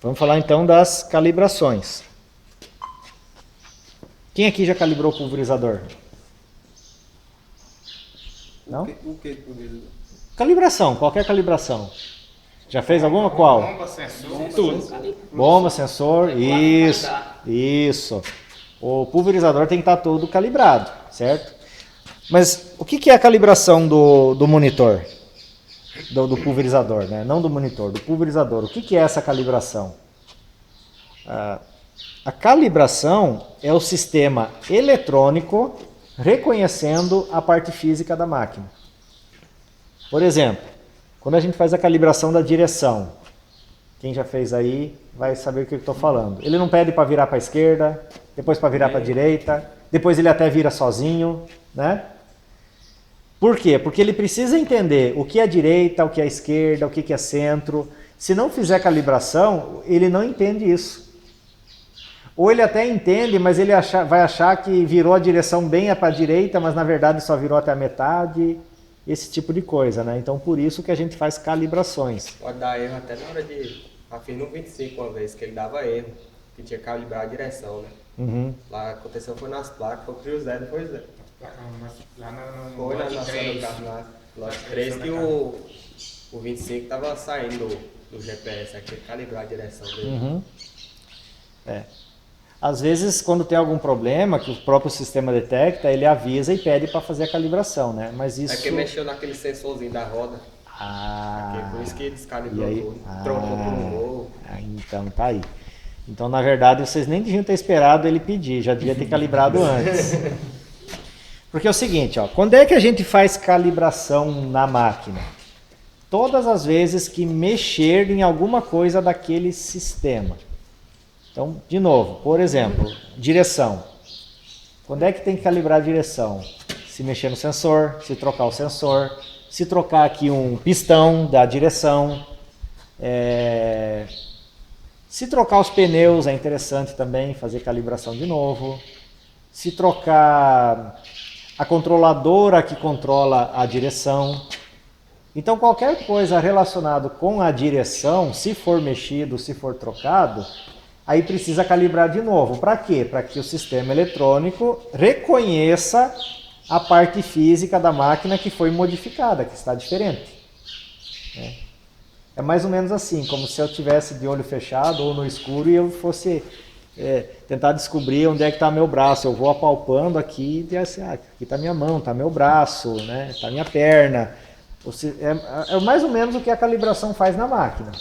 Vamos falar então das calibrações. Quem aqui já calibrou o pulverizador? Não? O que pulverizador? Calibração, qualquer calibração. Já fez alguma? Qual? Bomba, sensor, Tudo. Bomba, sensor, isso. O pulverizador tem que estar todo calibrado, certo? Mas o que é a calibração do monitor? Do pulverizador, né? Não do monitor, do pulverizador. O que é essa calibração? A calibração é o sistema eletrônico reconhecendo a parte física da máquina. Por exemplo, quando a gente faz a calibração da direção, quem já fez aí vai saber o que eu estou falando. Ele não pede para virar para a esquerda, depois para virar para a direita, depois ele até vira sozinho, né? Por quê? Porque ele precisa entender o que é direita, o que é esquerda, o que é centro. Se não fizer calibração, ele não entende isso. Ou ele até entende, mas ele vai achar que virou a direção bem para a direita, mas na verdade só virou até a metade. Esse tipo de coisa, né? Então por isso que a gente faz calibrações. Pode dar erro até na hora de... Já fiz no 25 uma vez, que ele dava erro, que tinha que calibrar a direção, né? Uhum. Lá aconteceu, foi nas placas, foi pro Zé, depois Zé. lá no Foi na lote nossa 3. do carro, na lote 3, que o 25 tava saindo do GPS, aqui, calibrar a direção dele. Uhum. Às vezes, quando tem algum problema que o próprio sistema detecta, ele avisa e pede para fazer a calibração, né? Mas isso... É que mexeu naquele sensorzinho da roda, aqui, por isso que descalibrou e aí? tudo, trocou por um novo. Então tá aí. Então, na verdade, vocês nem deviam ter esperado ele pedir, já devia ter calibrado antes. Porque é o seguinte, ó, quando é que a gente faz calibração na máquina? Todas as vezes que mexer em alguma coisa daquele sistema. Então, de novo, por exemplo, direção. Quando é que tem que calibrar a direção? Se mexer no sensor, se trocar o sensor, se trocar aqui um pistão da direção, se trocar os pneus é interessante também fazer calibração de novo. Se trocar a controladora que controla a direção. Então qualquer coisa relacionada com a direção, se for mexido, se for trocado, aí precisa calibrar de novo. Para quê? Para que o sistema eletrônico reconheça a parte física da máquina que foi modificada, que está diferente. É mais ou menos assim, como se eu tivesse de olho fechado ou no escuro e eu fosse tentar descobrir onde é que está meu braço. Eu vou apalpando aqui e assim, aqui está minha mão, está meu braço, né? Está minha perna. É mais ou menos o que a calibração faz na máquina.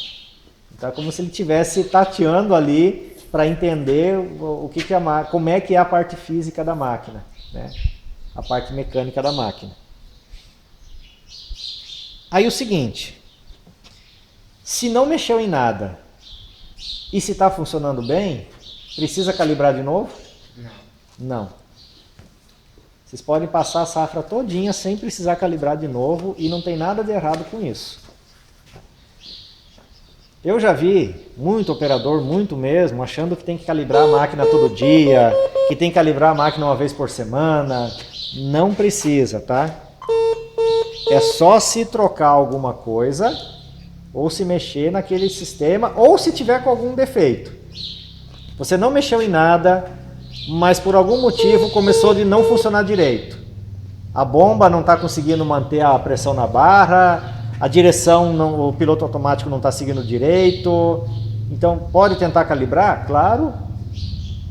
Então é como se ele estivesse tateando ali para entender como é que é a parte física da máquina, né? A parte mecânica da máquina. Aí o seguinte, se não mexeu em nada e se está funcionando bem, precisa calibrar de novo? Não. Vocês podem passar a safra todinha sem precisar calibrar de novo e não tem nada de errado com isso. Eu já vi muito operador, muito mesmo, achando que tem que calibrar a máquina todo dia, que tem que calibrar a máquina uma vez por semana. Não precisa, tá? É só se trocar alguma coisa, ou se mexer naquele sistema, ou se tiver com algum defeito. Você não mexeu em nada, mas por algum motivo começou de não funcionar direito. A bomba não está conseguindo manter a pressão na barra, a direção, o piloto automático não está seguindo direito. Então, pode tentar calibrar? Claro.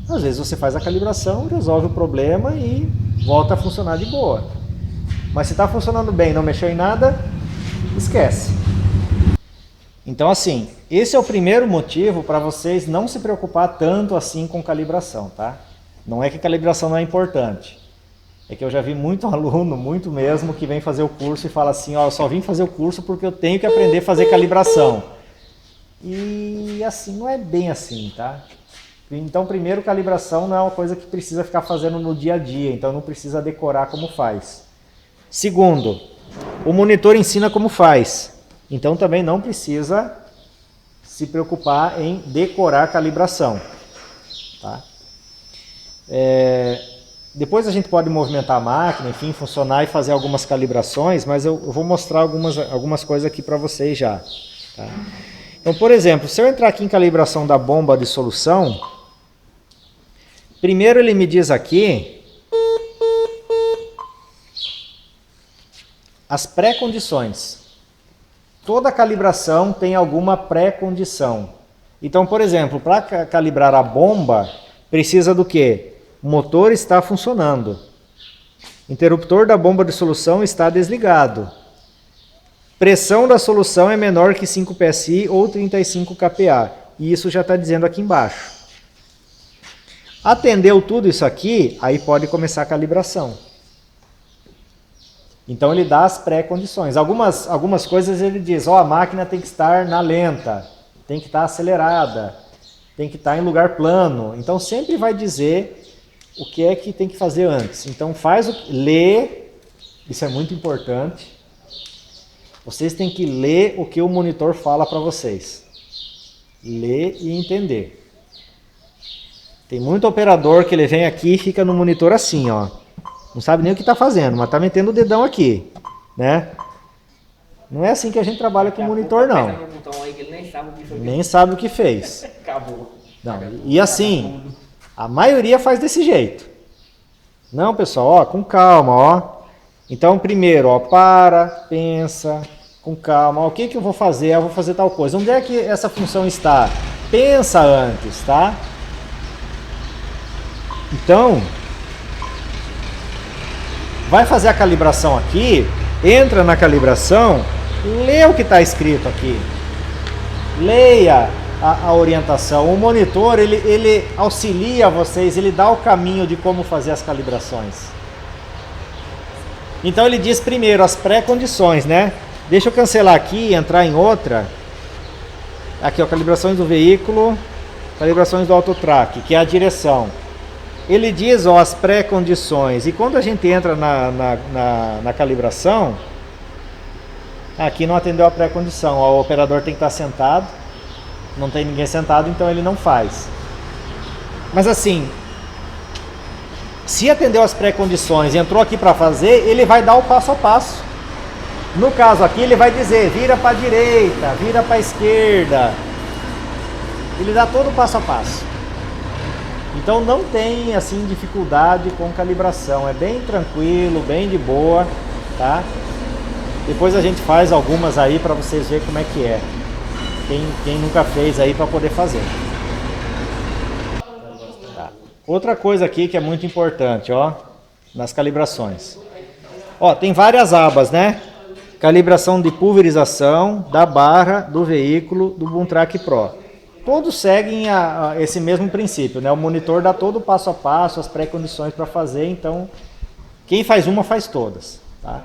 Às vezes você faz a calibração, resolve o problema e volta a funcionar de boa. Mas se está funcionando bem e não mexeu em nada, esquece. Então, assim, esse é o primeiro motivo para vocês não se preocupar tanto assim com calibração, tá? Não é que calibração não é importante. É que eu já vi muito aluno, muito mesmo, que vem fazer o curso e fala assim, ó, eu só vim fazer o curso porque eu tenho que aprender a fazer calibração. E assim, não é bem assim, tá? Então, primeiro, calibração não é uma coisa que precisa ficar fazendo no dia a dia, então não precisa decorar como faz. Segundo, o monitor ensina como faz, então também não precisa se preocupar em decorar a calibração, tá? Depois a gente pode movimentar a máquina, enfim, funcionar e fazer algumas calibrações, mas eu vou mostrar algumas coisas aqui para vocês já. Tá? Então, por exemplo, se eu entrar aqui em calibração da bomba de solução, primeiro ele me diz aqui as pré-condições. Toda calibração tem alguma pré-condição. Então, por exemplo, para calibrar a bomba, precisa do quê? O motor está funcionando. Interruptor da bomba de solução está desligado. Pressão da solução é menor que 5 psi ou 35 kPa. E isso já está dizendo aqui embaixo. Atendeu tudo isso aqui, aí pode começar a calibração. Então ele dá as pré-condições. Algumas coisas ele diz, a máquina tem que estar na lenta, tem que estar acelerada, tem que estar em lugar plano. Então sempre vai dizer o que é que tem que fazer antes. Então lê, isso é muito importante. Vocês têm que ler o que o monitor fala para vocês. Ler e entender. Tem muito operador que ele vem aqui e fica no monitor assim, ó. Não sabe nem o que está fazendo, mas está metendo o dedão aqui, né? Não é assim que a gente trabalha com o monitor, não. Nem sabe o que fez. Acabou. Não, e assim, a maioria faz desse jeito. Não, pessoal, com calma, ó. Então, primeiro, pensa, com calma. O que eu vou fazer? Eu vou fazer tal coisa. Onde é que essa função está? Pensa antes, tá? Então, vai fazer a calibração aqui, entra na calibração, lê o que está escrito aqui. Leia a orientação. O monitor, ele auxilia vocês, ele dá o caminho de como fazer as calibrações. Então ele diz primeiro as pré-condições, né? Deixa eu cancelar aqui e entrar em outra. Aqui, ó, calibrações do veículo, calibrações do autotrack, que é a direção. Ele diz, ó, as pré-condições. E quando a gente entra na calibração, aqui não atendeu a pré-condição. O operador tem que estar sentado. Não tem ninguém sentado, então ele não faz. Mas assim, se atendeu as pré-condições e entrou aqui para fazer, ele vai dar o passo a passo. No caso aqui, ele vai dizer, vira para a direita, vira para a esquerda. Ele dá todo o passo a passo. Então não tem assim dificuldade com calibração, é bem tranquilo, bem de boa, tá? Depois a gente faz algumas aí para vocês verem como é que é. Quem nunca fez aí para poder fazer. Tá. Outra coisa aqui que é muito importante, ó, nas calibrações. Ó, tem várias abas, né? Calibração de pulverização da barra do veículo do Boomtrack Pro. Todos seguem esse mesmo princípio, né? O monitor dá todo o passo a passo, as pré-condições para fazer, então quem faz uma faz todas, tá?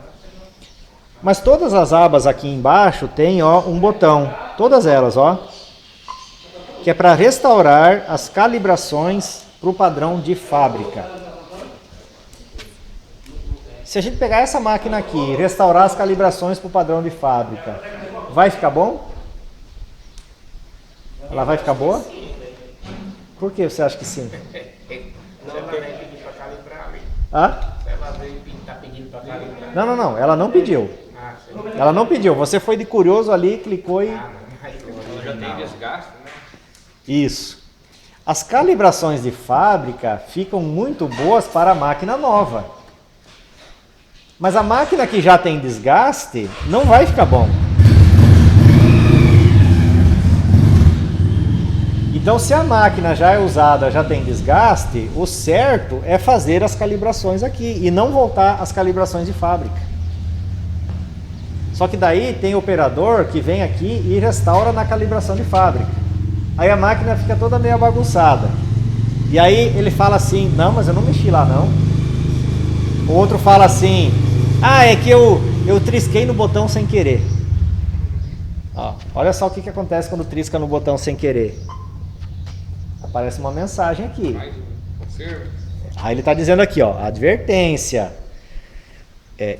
Mas todas as abas aqui embaixo tem, ó, um botão, todas elas, ó, que é para restaurar as calibrações para o padrão de fábrica. Se a gente pegar essa máquina aqui e restaurar as calibrações para o padrão de fábrica, vai ficar bom? Ela vai ficar boa? Por que você acha que sim? Ela veio pedir para calibrar ali. Hã? Ela veio tá pedindo para calibrar. Não, ela não pediu. Ah, sim. Ela não pediu, você foi de curioso ali, clicou e... Ela já tem desgaste, né? Isso. As calibrações de fábrica ficam muito boas para a máquina nova. Mas a máquina que já tem desgaste não vai ficar bom. Então, se a máquina já é usada, já tem desgaste, o certo é fazer as calibrações aqui e não voltar às calibrações de fábrica. Só que daí tem operador que vem aqui e restaura na calibração de fábrica. Aí a máquina fica toda meio bagunçada. E aí ele fala assim, não, mas eu não mexi lá não. O outro fala assim, é que eu trisquei no botão sem querer. Ó, olha só o que acontece quando trisca no botão sem querer. Aparece uma mensagem aqui. Aí ele está dizendo aqui, ó, advertência.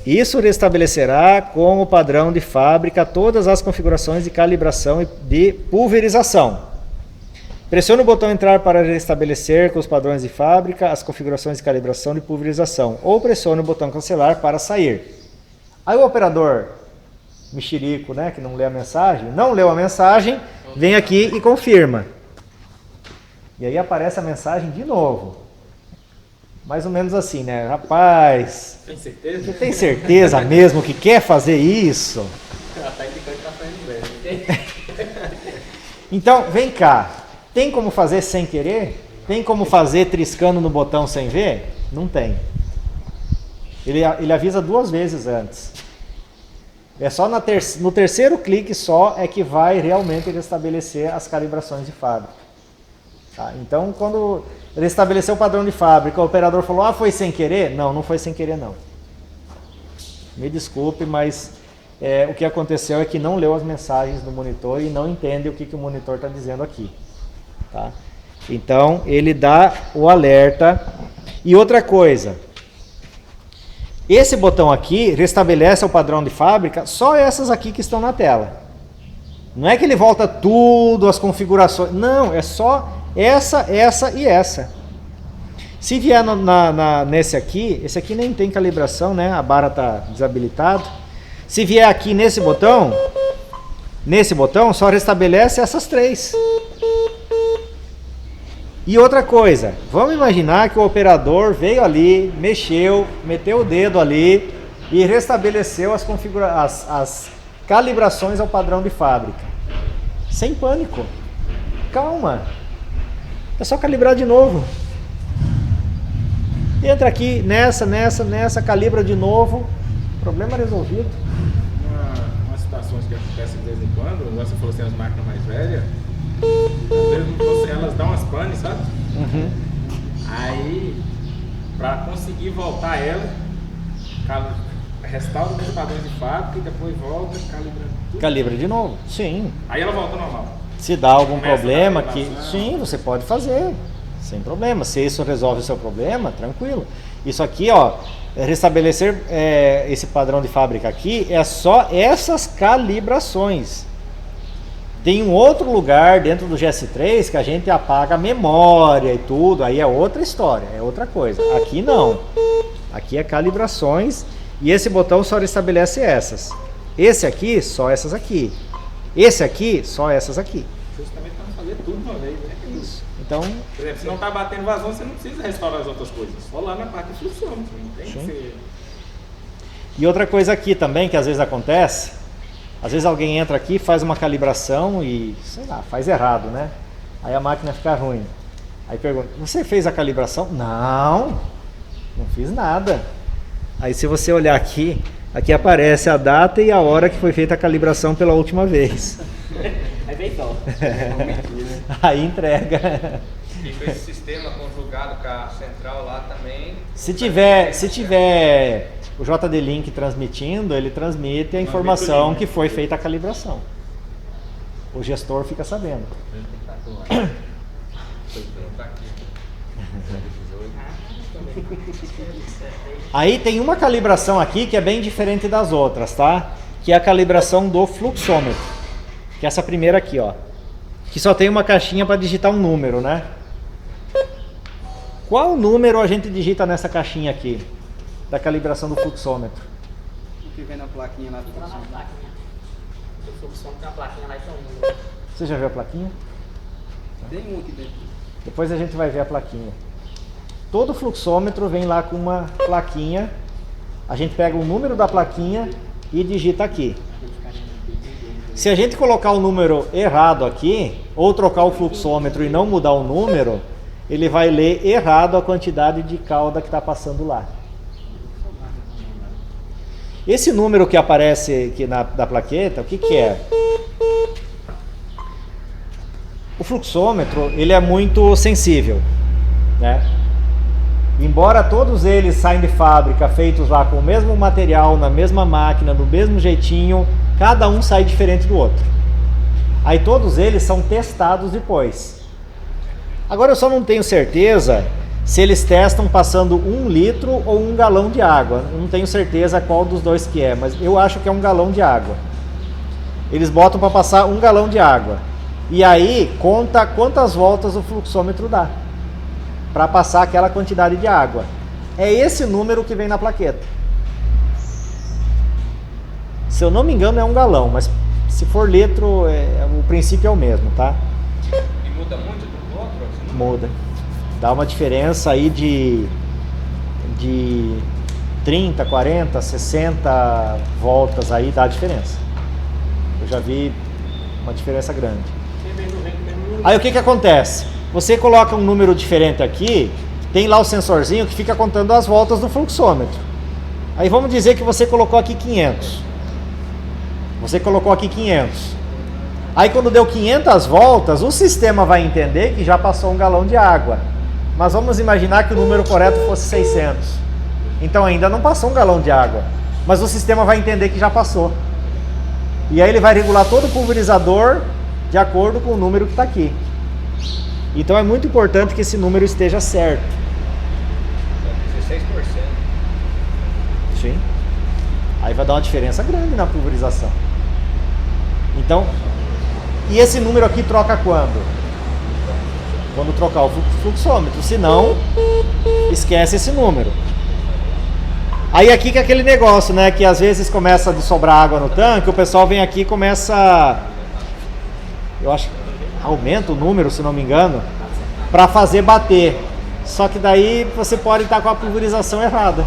Isso restabelecerá com o padrão de fábrica todas as configurações de calibração e de pulverização. Pressione o botão entrar para restabelecer com os padrões de fábrica as configurações de calibração e pulverização. Ou pressione o botão cancelar para sair. Aí o operador mexerico, né, que não lê a mensagem, não leu a mensagem, vem aqui e confirma. E aí aparece a mensagem de novo. Mais ou menos assim, né? Rapaz, Tem certeza? você tem certeza mesmo que quer fazer isso? Ela tá indicando que tá fazendo bem. Então, vem cá. Tem como fazer sem querer? Tem como fazer triscando no botão sem ver? Não tem. Ele avisa 2 vezes antes. É só no terceiro clique só é que vai realmente restabelecer as calibrações de fábrica. Tá? Então, quando ele estabeleceu o padrão de fábrica, o operador falou, foi sem querer? Não, não foi sem querer não. Me desculpe, mas o que aconteceu é que não leu as mensagens do monitor e não entende o que o monitor está dizendo aqui. Tá? Então, ele dá o alerta. E outra coisa, esse botão aqui restabelece o padrão de fábrica, só essas aqui que estão na tela. Não é que ele volta tudo, as configurações, não, é só essa e essa. Se vier nesse aqui, esse aqui nem tem calibração, né? A barra está desabilitada. Se vier aqui nesse botão só restabelece essas 3. E outra coisa, vamos imaginar que o operador veio ali, mexeu, meteu o dedo ali e restabeleceu as calibrações ao padrão de fábrica. Sem pânico. Calma. É só calibrar de novo. Entra aqui, nessa, calibra de novo. Problema resolvido. Umas situações que acontecem de vez em quando, você falou assim, as máquinas mais velhas, às vezes elas dão umas panes, sabe? Uhum. Aí, para conseguir voltar ela, restaura os padrões de fábrica e depois volta calibrando tudo. Calibra de novo, sim. Aí ela volta normal. Se dá algum Começa problema a que, calibração. sim, você pode fazer, sem problema. Se isso resolve o seu problema, tranquilo. Isso aqui, ó, restabelecer esse padrão de fábrica aqui é só essas calibrações. Tem um outro lugar dentro do GS3 que a gente apaga a memória e tudo, aí é outra história, é outra coisa. Aqui não. Aqui é calibrações e esse botão só restabelece essas. Esse aqui, só essas aqui. Esse aqui, só essas aqui. Justamente para fazer tudo uma vez, né? Isso. Então, Por exemplo, se não está batendo vazão, você não precisa restaurar as outras coisas. Só lá na parte de fluxômetro. Não tem que Sim. ser... e outra coisa aqui também que às vezes acontece, às vezes alguém entra aqui, faz uma calibração e, sei lá, faz errado, né? Aí a máquina fica ruim. Aí pergunta, você fez a calibração? Não fiz nada. Aí se você olhar aqui aparece a data e a hora que foi feita a calibração pela última vez. Aí vem só. Aí entrega. E com esse sistema conjugado com a central lá também. Se tiver o JD Link transmitindo, ele transmite a informação que foi feita a calibração. O gestor fica sabendo. Aí tem uma calibração aqui que é bem diferente das outras, tá? Que é a calibração do fluxômetro. Que é essa primeira aqui, ó. Que só tem uma caixinha para digitar um número, né? Qual número a gente digita nessa caixinha aqui? Da calibração do fluxômetro. O que vem na plaquinha lá do Lá na fluxômetro. plaquinha. O fluxômetro tem uma plaquinha lá e tem um número. Você já viu a plaquinha? Tem um aqui dentro. Depois a gente vai ver a plaquinha. Todo fluxômetro vem lá com uma plaquinha. A gente pega o número da plaquinha e digita aqui. Se a gente colocar o número errado aqui, ou trocar o fluxômetro e não mudar o número, ele vai ler errado a quantidade de cauda que está passando lá. Esse número que aparece aqui da plaqueta, o que é? O fluxômetro, ele é muito sensível, né? Embora todos eles saem de fábrica feitos lá com o mesmo material, na mesma máquina, do mesmo jeitinho, cada um sai diferente do outro. Aí todos eles são testados depois. Agora eu só não tenho certeza se eles testam passando 1 litro ou 1 galão de água. Eu não tenho certeza qual dos dois que é, mas eu acho que é 1 galão de água. Eles botam para passar 1 galão de água. E aí conta quantas voltas o fluxômetro dá para passar aquela quantidade de água. É esse número que vem na plaqueta. Se eu não me engano é 1 galão, mas se for litro, o princípio é o mesmo, tá? E muda muito do outro? Assim, Muda. Dá uma diferença aí de 30, 40, 60 voltas aí, dá diferença. Eu já vi uma diferença grande. Aí o que acontece? Você coloca um número diferente aqui, tem lá o sensorzinho que fica contando as voltas do fluxômetro. Aí vamos dizer que você colocou aqui 500. Você colocou aqui 500. Aí quando deu 500 voltas, o sistema vai entender que já passou 1 galão de água. Mas vamos imaginar que o número correto fosse 600. Então ainda não passou 1 galão de água. Mas o sistema vai entender que já passou. E aí ele vai regular todo o pulverizador de acordo com o número que está aqui. Então é muito importante que esse número esteja certo. 16%. Sim. Aí vai dar uma diferença grande na pulverização. Então, e esse número aqui troca quando? Quando trocar o fluxômetro. Se não, esquece esse número. Aí aqui que é aquele negócio, né? Que às vezes começa a sobrar água no tanque, o pessoal vem aqui e começa... Eu acho que aumenta o número, se não me engano, para fazer bater. Só que daí você pode estar com a pulverização errada.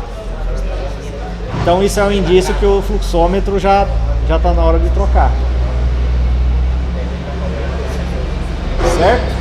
Então isso é um indício que o fluxômetro já está na hora de trocar. Certo?